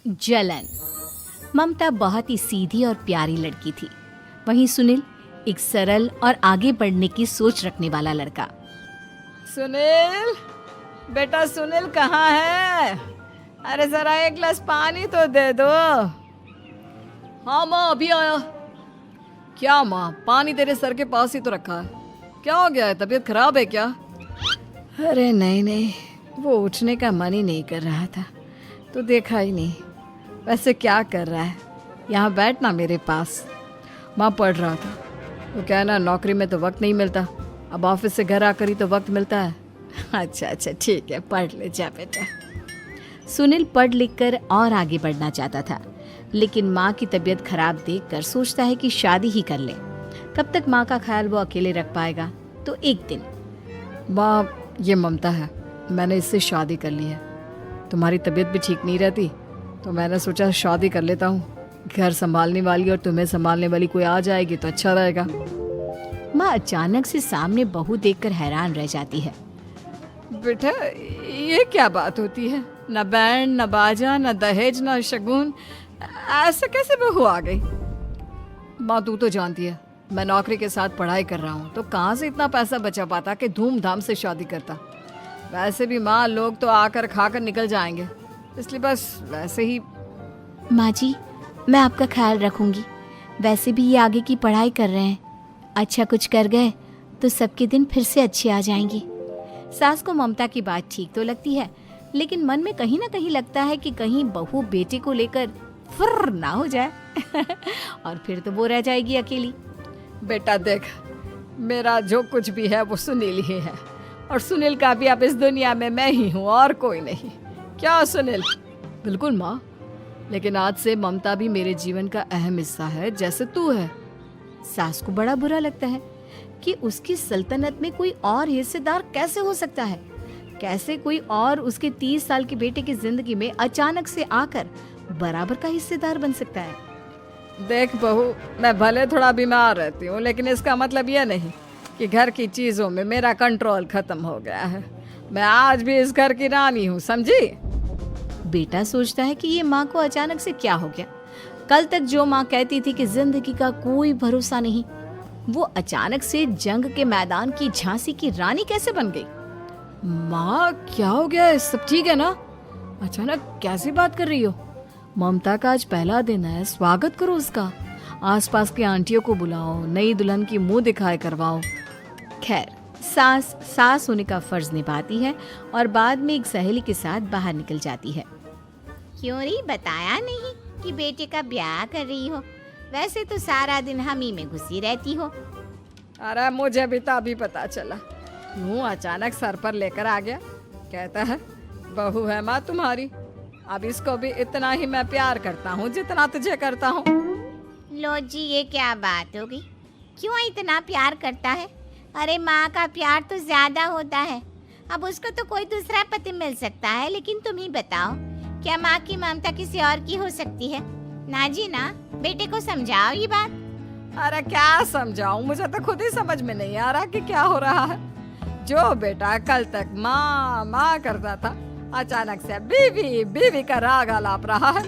जलन। ममता बहुत ही सीधी और प्यारी लड़की थी। वहीं सुनील एक सरल और आगे बढ़ने की सोच रखने वाला लड़का। सुनील, बेटा सुनील कहाँ है? अरे जरा एक गिलास पानी तो दे दो। हाँ माँ, अभी आया। क्या माँ, पानी तेरे सर के पास ही तो रखा है। क्या हो गया है, तबीयत खराब है क्या? अरे नहीं नहीं, वो उठने का मन ही नहीं कर रहा था तो देखा ही नहीं। वैसे क्या कर रहा है? यहाँ बैठना मेरे पास। माँ पढ़ रहा था। वो कहना नौकरी में तो वक्त नहीं मिलता, अब ऑफिस से घर आकर ही तो वक्त मिलता है। अच्छा अच्छा ठीक है, पढ़ ले जा बेटा। सुनील पढ़ लिख कर और आगे बढ़ना चाहता था, लेकिन माँ की तबीयत खराब देखकर सोचता है कि शादी ही कर ले। कब तक माँ का ख्याल वो अकेले रख पाएगा? तो एक दिन, माँ ये ममता है, मैंने इससे शादी कर ली है। तुम्हारी तबीयत भी ठीक नहीं रहती तो मैंने सोचा शादी कर लेता हूँ। घर संभालने वाली और तुम्हें संभालने वाली कोई आ जाएगी तो अच्छा रहेगा। माँ अचानक से सामने बहू देखकर हैरान रह जाती है। बेटा ये क्या बात होती है? न बैंड, न बाजा, न दहेज, न शगुन, ऐसे कैसे बहू आ गई? माँ तू तो जानती है मैं नौकरी के साथ पढ़ाई कर रहा हूँ, तो कहाँ से इतना पैसा बचा पाता कि धूमधाम से शादी करता। वैसे भी माँ, लोग तो आकर खाकर निकल जाएंगे, इसलिए बस वैसे ही। माँ जी, मैं आपका ख्याल रखूंगी। वैसे भी ये आगे की पढ़ाई कर रहे हैं, अच्छा कुछ कर गए तो सबके दिन फिर से अच्छे आ जाएंगे। सास को ममता की बात ठीक तो लगती है, लेकिन मन में कहीं ना कहीं लगता है कि कहीं बहू बेटे को लेकर फुर्र ना हो जाए और फिर तो वो रह जाएगी अकेली। बेटा देख, मेरा जो कुछ भी है वो सुनील ही है, और सुनील का भी अब इस दुनिया में मैं ही हूँ और कोई नहीं। क्या सुनील? बिल्कुल माँ, लेकिन आज से ममता भी मेरे जीवन का अहम हिस्सा है, जैसे तू है। सास को बड़ा बुरा लगता है कि उसकी सल्तनत में कोई और हिस्सेदार कैसे हो सकता है। कैसे कोई और उसके 30 साल के बेटे की जिंदगी में अचानक से आकर बराबर का हिस्सेदार बन सकता है। देख बहू, मैं भले थोड़ा बीमार रहती हूँ, लेकिन इसका मतलब यह नहीं कि घर की चीजों में मेरा कंट्रोल खत्म हो गया है। मैं आज भी इस घर की रानी हूँ, समझी? बेटा सोचता है कि ये माँ को अचानक से क्या हो गया। कल तक जो माँ कहती थी कि जिंदगी का कोई भरोसा नहीं, वो अचानक से जंग के मैदान की झांसी की रानी कैसे बन गई? माँ क्या हो गया? सब ठीक है ना? अचानक कैसी बात कर रही हो? ममता का आज पहला दिन है, स्वागत करो उसका। आसपास की आंटियों को बुलाओ, नई दुल्हन की मुंह दिखाए करवाओ। खैर, सास होने का फर्ज निभाती है और बाद में एक सहेली के साथ बाहर निकल जाती है। क्यों री बताया नहीं कि बेटे का ब्याह कर रही हो? वैसे तो सारा दिन हम ही में घुसी रहती हो। अरे मुझे भी तो अभी पता चला, यूं अचानक सर पर लेकर आ गया। कहता है बहू है माँ तुम्हारी। अब इसको भी इतना ही मैं प्यार करता हूँ जितना तुझे करता हूँ। लो जी, ये क्या बात होगी? क्यों इतना प्यार करता है? अरे माँ का प्यार तो ज्यादा होता है। अब उसको तो कोई दूसरा पति मिल सकता है, लेकिन तुम ही बताओ, क्या माँ की ममता किसी और की हो सकती है? ना जी ना, बेटे को समझाओ ये बात। अरे क्या समझाऊं, मुझे तो खुद ही समझ में नहीं आ रहा कि क्या हो रहा है। जो बेटा कल तक माँ माँ करता था, अचानक से बीवी बीवी का राग आलाप रहा है।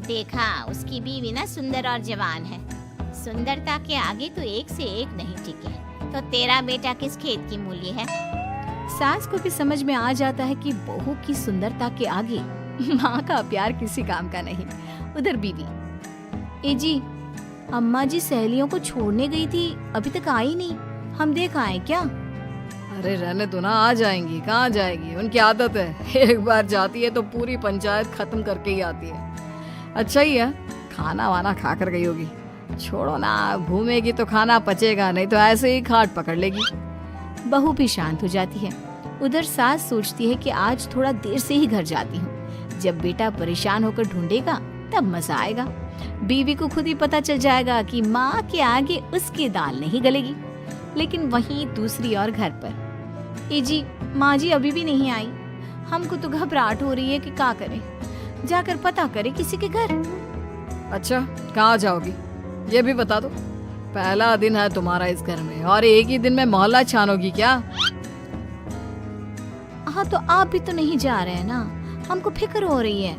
देखा, उसकी बीवी ना सुंदर और जवान है। सुंदरता के आगे तो एक से एक नहीं टिके, तो तेरा बेटा किस खेत की मूली है? सास को भी समझ में आ जाता है कि बहू की सुंदरता के आगे माँ का प्यार किसी काम का नहीं। उधर बीवी, ए जी, अम्मा जी सहेलियों को छोड़ने गई थी, अभी तक आई नहीं, हम देख आए क्या? अरे रहने दो ना, आ जाएंगी। कहाँ जाएगी, उनकी आदत है। एक बार जाती है तो पूरी पंचायत खत्म करके ही आती है। अच्छा ही है, खाना वाना खा कर गई होगी। छोड़ो ना, घूमेगी तो खाना पचेगा, नहीं तो ऐसे ही खाट पकड़ लेगी। बहू भी शांत हो जाती है। उधर सास सोचती है कि आज थोड़ा देर से ही घर जाती हूँ, जब बेटा परेशान होकर ढूंढेगा तब मजा आएगा। बीवी को खुद ही पता चल जाएगा कि माँ के आगे उसकी दाल नहीं गलेगी। लेकिन वहीं दूसरी ओर घर पर, ए जी, माँ जी अभी भी नहीं आई। हमको तो घबराहट हो रही है कि क्या करें, जाकर पता करें किसी के घर। अच्छा, कहाँ जाओगी ये भी बता दो। पहला दिन है तुम्हारा इस घर में और एक ही दिन में मोहल्ला छानोगी क्या? हाँ, तो आप भी तो नहीं जा रहे हैं ना, हमको फिक्र हो रही है।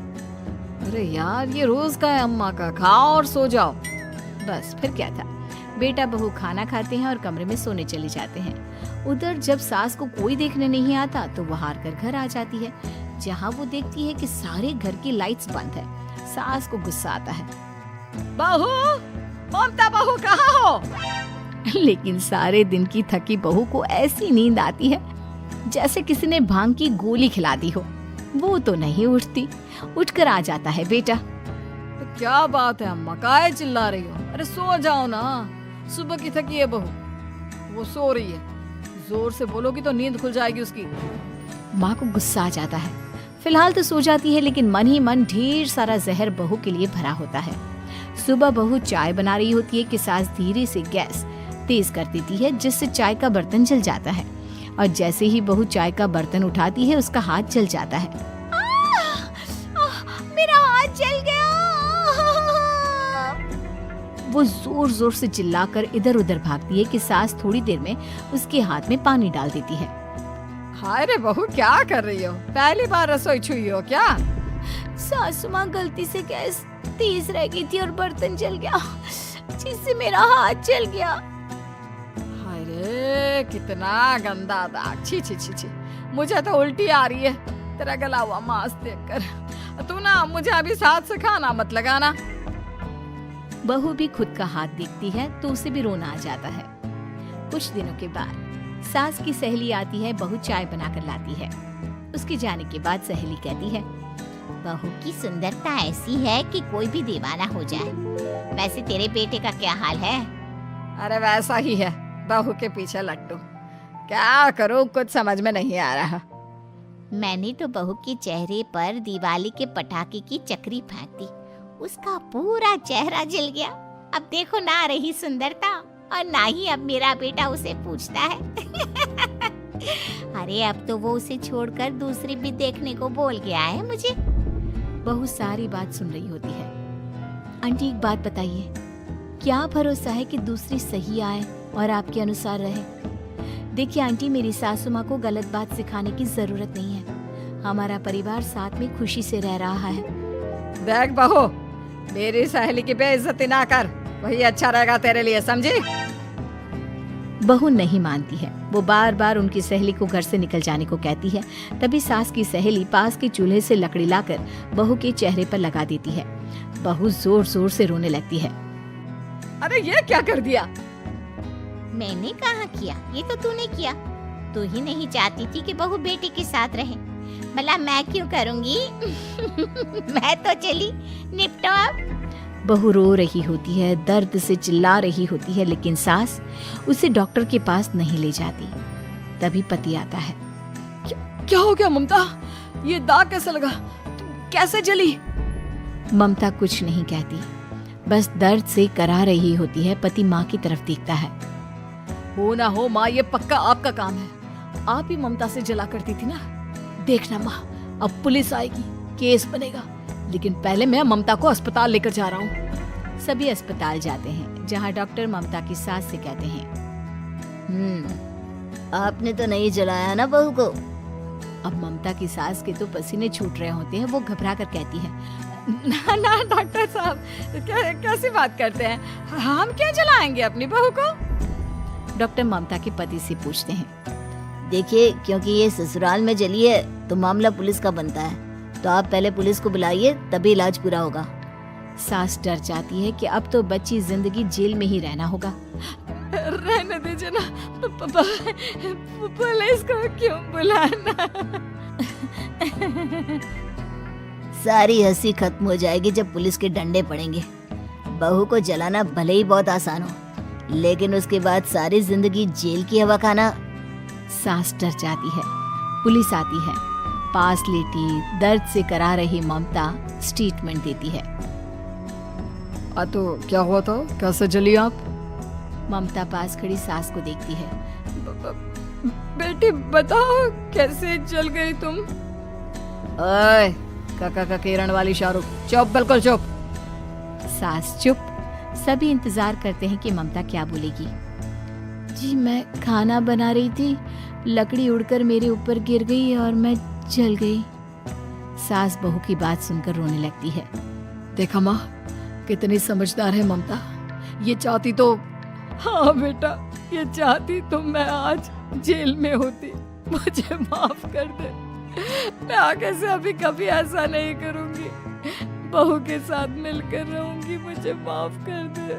अरे यार, ये रोज का है अम्मा का, खाओ और सो जाओ। बस फिर क्या था। बेटा बहू खाना खाते हैं और कमरे में सोने चले जाते हैं। उधर जब सास को कोई देखने नहीं आता तो वो हार कर घर आ जाती है, जहाँ वो देखती है कि सारे घर की लाइट्स बंद है। सास को गुस्सा आता है। बहू, ममता बहू कहाँ हो? लेकिन सारे दिन की थकी बहू को ऐसी नींद आती है जैसे किसी ने भांग की गोली खिला दी हो। वो तो नहीं उठती। उठकर आ जाता है बेटा। तो क्या बात है अम्मा, काहे चिल्ला रही हो? अरे सो जाओ ना, सुबह की थकी है बहू, वो सो रही है। जोर से बोलोगी तो नींद खुल जाएगी उसकी। माँ को गुस्सा आ जाता है। फिलहाल तो सो जाती है, लेकिन मन ही मन ढेर सारा जहर बहू के लिए भरा होता है। सुबह बहू चाय बना रही होती है कि सास धीरे से गैस तेज कर देती है, जिससे चाय का बर्तन जल जाता है। और जैसे ही बहू चाय का बर्तन उठाती है उसका हाथ जल जाता है। मेरा हाथ जल गया। वो जोर जोर से चिल्लाकर इधर उधर भागती है कि सास थोड़ी देर में उसके हाथ में पानी डाल देती है। हाय रे बहू, क्या कर रही हो? पहली बार रसोई छुई हो क्या? सासू माँ गलती से गैस तेज रह गई थी और बर्तन जल गया, जिससे मेरा हाथ जल गया। हाय रे, कितना गंदा दाग। छी छी छी छी, मुझे तो उल्टी आ रही है तेरा गला हुआ मांस देखकर। तू ना मुझे अभी साथ से खाना मत लगाना। बहू भी खुद का हाथ देखती है तो उसे भी रोना आ जाता है। कुछ दिनों के बाद सास की सहेली आती है, बहू चाय बनाकर लाती है। उसके जाने के बाद सहेली कहती है, बहू की सुंदरता ऐसी है कि कोई भी दीवाना हो जाए। वैसे तेरे बेटे का क्या हाल है? अरे वैसा ही है, बहू के पीछे लट्टू। क्या करूं, कुछ समझ में नहीं आ रहा। मैंने तो बहू के चेहरे पर दिवाली के पटाखे की चक्री फेंक दी, उसका पूरा चेहरा जल गया। अब देखो ना रही सुंदरता, और ना ही अब मेरा बेटा उसे पूछता है। अरे अब तो वो उसे छोड़कर दूसरी भी देखने को बोल गया है मुझे। बहू सारी बात सुन रही होती है। आंटी एक बात बताइए, क्या भरोसा है कि दूसरी सही आए और आपके अनुसार रहे? देखिए आंटी, मेरी सासू माँ को गलत बात सिखाने की जरूरत नहीं है। हमारा परिवार साथ में खुशी से रह रहा है। देख बहू, मेरी सहेली की बेइज्जती ना कर, वही अच्छा रहेगा तेरे लिए, समझी? बहू नहीं मानती है। वो बार बार उनकी सहेली को घर से निकल जाने को कहती है। तभी सास की सहेली पास के चूल्हे से लकड़ी लाकर बहू के चेहरे पर लगा देती है। बहू जोर जोर से रोने लगती है। अरे ये क्या कर दिया? मैंने कहाँ किया, ये तो तूने किया। तू ही नहीं चाहती थी कि बहू बेटे के साथ रहे, भला मैं क्यों करूँगी? मैं तो चली, निपटो अब। बहू रो रही होती है, दर्द से चिल्ला रही होती है, लेकिन सास उसे डॉक्टर के पास नहीं ले जाती। तभी पति आता है। क्या हो गया ममता? ये दाग कैसे लगा? तुम कैसे जली? ममता कुछ नहीं कहती, बस दर्द से करा रही होती है। पति माँ की तरफ देखता है। हो ना हो माँ, ये पक्का आपका काम है। आप ही ममता से जला करती थी ना। देखना माँ, अब पुलिस आएगी, केस बनेगा, लेकिन पहले मैं ममता को अस्पताल लेकर जा रहा हूँ। सभी अस्पताल जाते हैं, जहाँ डॉक्टर ममता की सास से कहते हैं, आपने तो नहीं जलाया ना बहू को? अब ममता की सास के तो पसीने छूट रहे होते हैं। वो घबरा कर कहती है, ना ना डॉक्टर साहब, कैसी बात करते हैं? हम क्या जलाएंगे अपनी बहू को? डॉक्टर ममता के पति से पूछते हैं, देखिए, क्योंकि ये ससुराल में जली है तो मामला पुलिस का बनता है, तो आप पहले पुलिस को बुलाइए, तभी इलाज पूरा होगा। सास डर जाती है कि अब तो बच्ची जिंदगी जेल में ही रहना होगा। रहने दीजिए ना, पुलिस को क्यों बुलाना? सारी हंसी खत्म हो जाएगी जब पुलिस के डंडे पड़ेंगे। बहू को जलाना भले ही बहुत आसान हो, लेकिन उसके बाद सारी जिंदगी जेल की हवा खाना। सास डर जाती है। पुलिस आती है। पास लेटी दर्द से करा रही ममता स्टेटमेंट देती है। तो क्या हुआ था? कैसे जली आप? ममता पास खड़ी सास को देखती है। बेटी बताओ, कैसे जल गई तुम? ओए, काका का किरण वाली शाहरुख, चुप, बिल्कुल चुप। सास चुप। सभी इंतजार करते हैं कि ममता क्या बोलेगी। जी मैं खाना बना रही थी, लकड़ी उड़कर मेरे ऊपर गिर गई और मैं जल गई। सास बहू की बात सुनकर रोने लगती है। देखा माँ, कितनी समझदार है ममता। ये चाहती तो, हाँ बेटा, ये चाहती तो मैं आज जेल में होती। मुझे माफ कर दे, मैं आगे से अभी कभी ऐसा नहीं करूंगी। बहू के साथ मिलकर रहूंगी, मुझे माफ कर दे।